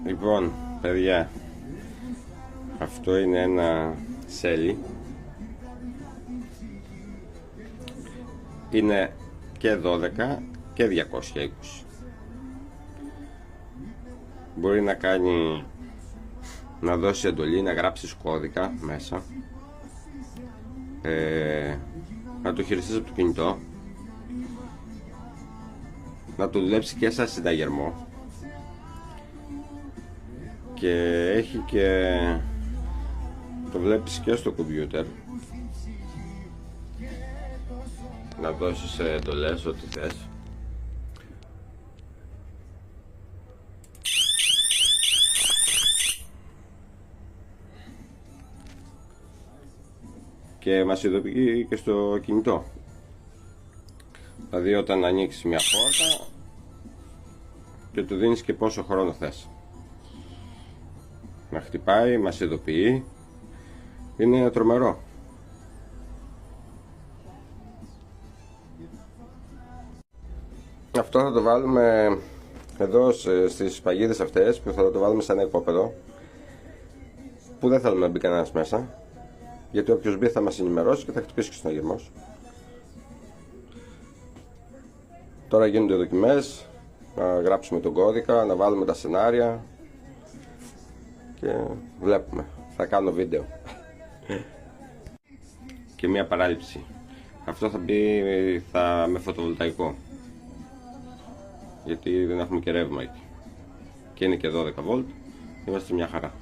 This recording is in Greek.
Λοιπόν, παιδιά, αυτό είναι ένα σέλι. Είναι και 12 και 220. Μπορεί να κάνει, να δώσει εντολή, να γράψεις κώδικα μέσα, να το χειριστείς από το κινητό, να το δουλέψει και σαν συνταγερμό, και έχει και το βλέπεις και στο κομπιούτερ, να δώσεις εντολές, ό,τι θες. Και μας ειδοποιεί και στο κινητό. Δηλαδή όταν ανοίξεις μια πόρτα και του δίνεις και πόσο χρόνο θες να χτυπάει, μας ειδοποιεί. Είναι τρομερό. Αυτό θα το βάλουμε εδώ στις παγίδες αυτές, που θα το βάλουμε σε ένα οικόπεδο που δεν θέλουμε να μπει κανένας μέσα, γιατί όποιος μπει θα μας ενημερώσει και θα χτυπήσει και ο συναγερμός. Τώρα γίνονται δοκιμές, να γράψουμε τον κώδικα, να βάλουμε τα σενάρια και βλέπουμε. Θα κάνω βίντεο. Και μια παράληψη. Αυτό θα μπει με φωτοβολταϊκό, γιατί δεν έχουμε και ρεύμα εκεί. Και είναι και 12 βολτ. Είμαστε μια χαρά.